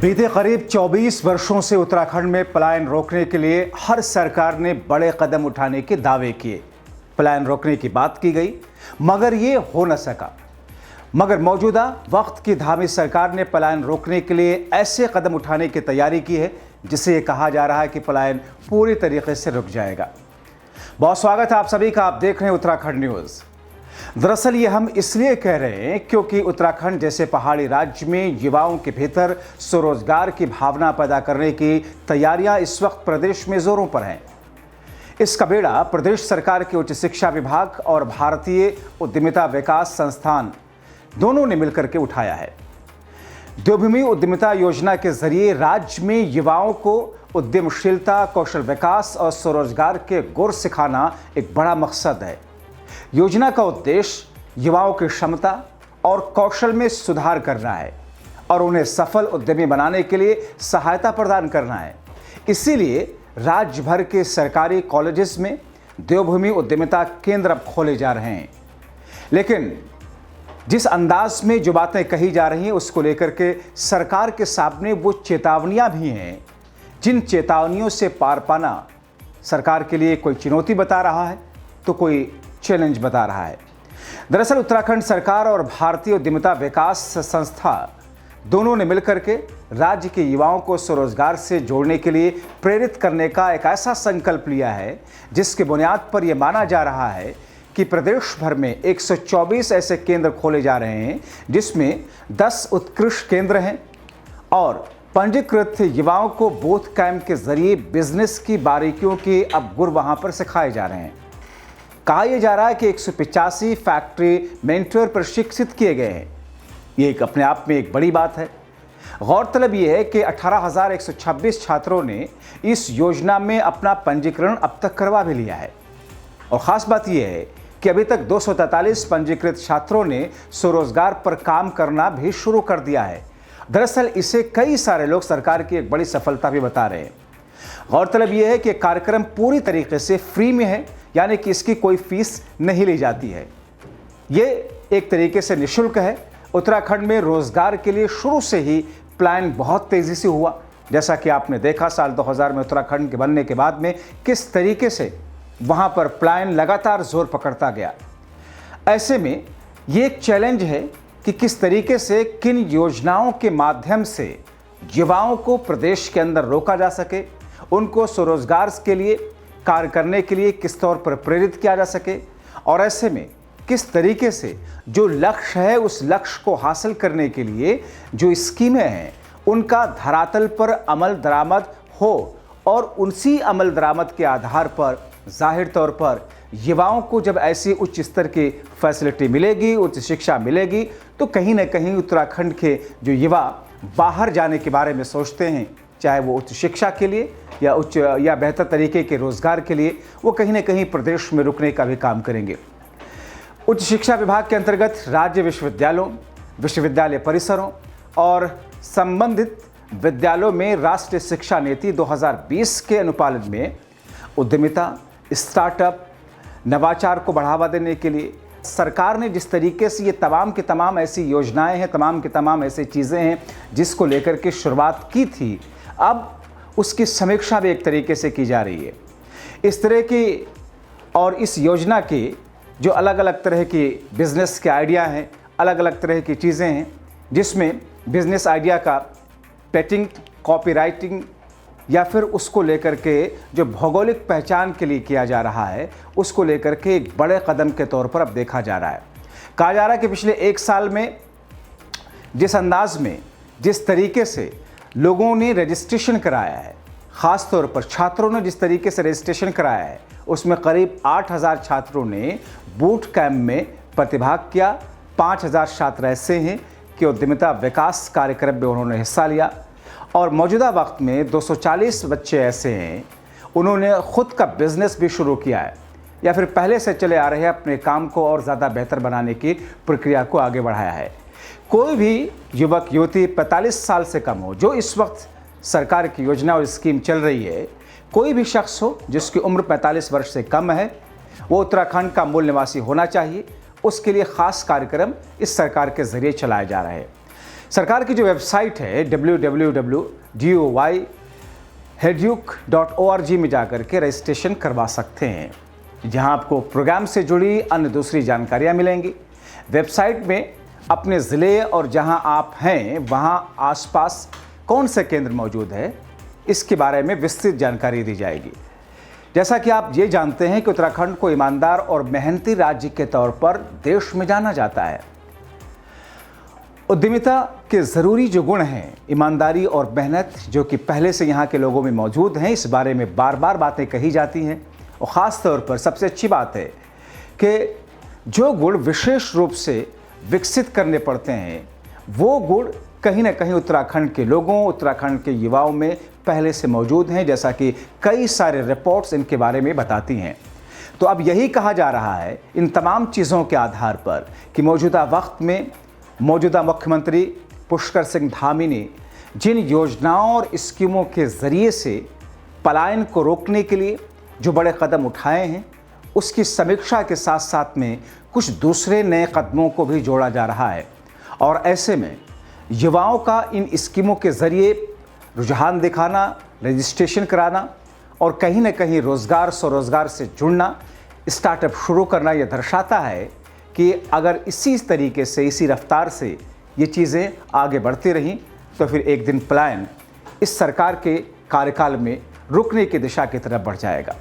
बीते करीब 24 वर्षों से उत्तराखंड में पलायन रोकने के लिए हर सरकार ने बड़े कदम उठाने के दावे किए। पलायन रोकने की बात की गई मगर ये हो न सका। मगर मौजूदा वक्त की धामी सरकार ने पलायन रोकने के लिए ऐसे कदम उठाने की तैयारी की है जिससे ये कहा जा रहा है कि पलायन पूरी तरीके से रुक जाएगा। बहुत स्वागत है आप सभी का, आप देख रहे हैं उत्तराखंड न्यूज़। दरअसल ये हम इसलिए कह रहे हैं क्योंकि उत्तराखंड जैसे पहाड़ी राज्य में युवाओं के भीतर स्वरोजगार की भावना पैदा करने की तैयारियां इस वक्त प्रदेश में जोरों पर हैं। इसका बेड़ा प्रदेश सरकार के उच्च शिक्षा विभाग और भारतीय उद्यमिता विकास संस्थान दोनों ने मिलकर के उठाया है। देवभूमि उद्यमिता योजना के जरिए राज्य में युवाओं को उद्यमशीलता, कौशल विकास और स्वरोजगार के गुर सिखाना एक बड़ा मकसद है। योजना का उद्देश्य युवाओं की क्षमता और कौशल में सुधार करना है और उन्हें सफल उद्यमी बनाने के लिए सहायता प्रदान करना है। इसीलिए राज्य भर के सरकारी कॉलेजेस में देवभूमि उद्यमिता केंद्र अब खोले जा रहे हैं। लेकिन जिस अंदाज में जो बातें कही जा रही हैं उसको लेकर के सरकार के सामने वो चेतावनियां भी हैं जिन चेतावनियों से पार पाना सरकार के लिए कोई चुनौती बता रहा है तो कोई चैलेंज बता रहा है। दरअसल उत्तराखंड सरकार और भारतीय उद्यमिता विकास संस्था दोनों ने मिलकर के राज्य के युवाओं को स्वरोजगार से जोड़ने के लिए प्रेरित करने का एक ऐसा संकल्प लिया है जिसके बुनियाद पर यह माना जा रहा है कि प्रदेश भर में 124 ऐसे केंद्र खोले जा रहे हैं जिसमें 10 उत्कृष्ट केंद्र हैं और पंजीकृत युवाओं को बूथ कैंप के जरिए बिजनेस की बारीकियों के अब गुर वहां पर सिखाए जा रहे हैं। कहा यह जा रहा है कि 185 फैक्ट्री मेंटर प्रशिक्षित किए गए हैं। ये एक अपने आप में एक बड़ी बात है। गौरतलब यह है कि 18,126 छात्रों ने इस योजना में अपना पंजीकरण अब तक करवा भी लिया है और ख़ास बात यह है कि अभी तक 243 पंजीकृत छात्रों ने स्वरोजगार पर काम करना भी शुरू कर दिया है। दरअसल इसे कई सारे लोग सरकार की एक बड़ी सफलता भी बता रहे हैं। गौरतलब यह है कि कार्यक्रम पूरी तरीके से फ्री में है, यानी कि इसकी कोई फीस नहीं ली जाती है। ये एक तरीके से निःशुल्क है। उत्तराखंड में रोजगार के लिए शुरू से ही प्लान बहुत तेजी से हुआ। जैसा कि आपने देखा साल 2000 में उत्तराखंड के बनने के बाद में किस तरीके से वहां पर प्लान लगातार जोर पकड़ता गया। ऐसे में ये एक चैलेंज है कि किस तरीके से किन योजनाओं के माध्यम से युवाओं को प्रदेश के अंदर रोका जा सके, उनको स्वरोजगार के लिए कार्य करने के लिए किस तौर पर प्रेरित किया जा सके और ऐसे में किस तरीके से जो लक्ष्य है उस लक्ष्य को हासिल करने के लिए जो स्कीमें हैं उनका धरातल पर अमल दरामद हो और उसी अमल दरामद के आधार पर जाहिर तौर पर युवाओं को जब ऐसी उच्च स्तर की फैसिलिटी मिलेगी, उच्च शिक्षा मिलेगी तो कहीं ना कहीं उत्तराखंड के जो युवा बाहर जाने के बारे में सोचते हैं, चाहे वो उच्च शिक्षा के लिए या बेहतर तरीके के रोजगार के लिए, वो कहीं ना कहीं प्रदेश में रुकने का भी काम करेंगे। उच्च शिक्षा विभाग के अंतर्गत राज्य विश्वविद्यालयों, विश्वविद्यालय परिसरों और संबंधित विद्यालयों में राष्ट्रीय शिक्षा नीति 2020 के अनुपालन में उद्यमिता, स्टार्टअप, नवाचार को बढ़ावा देने के लिए सरकार ने जिस तरीके से ये तमाम की तमाम ऐसी योजनाएं हैं, तमाम की तमाम ऐसी चीज़ें हैं जिसको लेकर के शुरुआत की थी, अब उसकी समीक्षा भी एक तरीके से की जा रही है। इस तरह की और इस योजना की जो अलग अलग तरह की बिज़नेस के आइडिया हैं, अलग अलग तरह की चीज़ें हैं जिसमें बिज़नेस आइडिया का पेटेंट, कॉपीराइटिंग या फिर उसको लेकर के जो भौगोलिक पहचान के लिए किया जा रहा है उसको लेकर के एक बड़े कदम के तौर पर अब देखा जा रहा है। कहा जा रहा है कि पिछले एक साल में जिस अंदाज में, जिस तरीके से लोगों ने रजिस्ट्रेशन कराया है, ख़ास तौर पर छात्रों ने जिस तरीके से रजिस्ट्रेशन कराया है उसमें करीब 8,000 छात्रों ने बूट कैंप में प्रतिभाग किया। 5,000 छात्र ऐसे हैं कि उद्यमिता विकास कार्यक्रम में उन्होंने हिस्सा लिया और मौजूदा वक्त में 240 बच्चे ऐसे हैं उन्होंने ख़ुद का बिज़नेस भी शुरू किया है या फिर पहले से चले आ रहे अपने काम को और ज़्यादा बेहतर बनाने की प्रक्रिया को आगे बढ़ाया है। कोई भी युवक युवती 45 साल से कम हो जो इस वक्त सरकार की योजना और स्कीम चल रही है, कोई भी शख्स हो जिसकी उम्र 45 वर्ष से कम है, वो उत्तराखंड का मूल निवासी होना चाहिए। उसके लिए ख़ास कार्यक्रम इस सरकार के ज़रिए चलाए जा रहे हैं। सरकार की जो वेबसाइट है www.doy-heduc.org में जाकर के रजिस्ट्रेशन करवा सकते हैं, जहां आपको प्रोग्राम से जुड़ी अन्य दूसरी जानकारियां मिलेंगी। वेबसाइट में अपने ज़िले और जहां आप हैं वहां आसपास कौन से केंद्र मौजूद है, इसके बारे में विस्तृत जानकारी दी जाएगी। जैसा कि आप ये जानते हैं कि उत्तराखंड को ईमानदार और मेहनती राज्य के तौर पर देश में जाना जाता है। उद्यमिता के ज़रूरी जो गुण हैं, ईमानदारी और मेहनत, जो कि पहले से यहाँ के लोगों में मौजूद हैं, इस बारे में बार बार बातें कही जाती हैं। और ख़ास तौर पर सबसे अच्छी बात है कि जो गुण विशेष रूप से विकसित करने पड़ते हैं, वो गुण कहीं ना कहीं उत्तराखंड के लोगों, उत्तराखंड के युवाओं में पहले से मौजूद हैं, जैसा कि कई सारे रिपोर्ट्स इनके बारे में बताती हैं। तो अब यही कहा जा रहा है इन तमाम चीज़ों के आधार पर कि मौजूदा वक्त में मौजूदा मुख्यमंत्री पुष्कर सिंह धामी ने जिन योजनाओं और स्कीमों के ज़रिए से पलायन को रोकने के लिए जो बड़े कदम उठाए हैं, उसकी समीक्षा के साथ साथ में कुछ दूसरे नए कदमों को भी जोड़ा जा रहा है। और ऐसे में युवाओं का इन स्कीमों के ज़रिए रुझान दिखाना, रजिस्ट्रेशन कराना और कहीं ना कहीं रोज़गार स्वरोज़गार से जुड़ना, स्टार्टअप शुरू करना, यह दर्शाता है कि अगर इसी तरीके से, इसी रफ्तार से ये चीज़ें आगे बढ़ती रहीं तो फिर एक दिन पलायन इस सरकार के कार्यकाल में रुकने की दिशा की तरफ बढ़ जाएगा।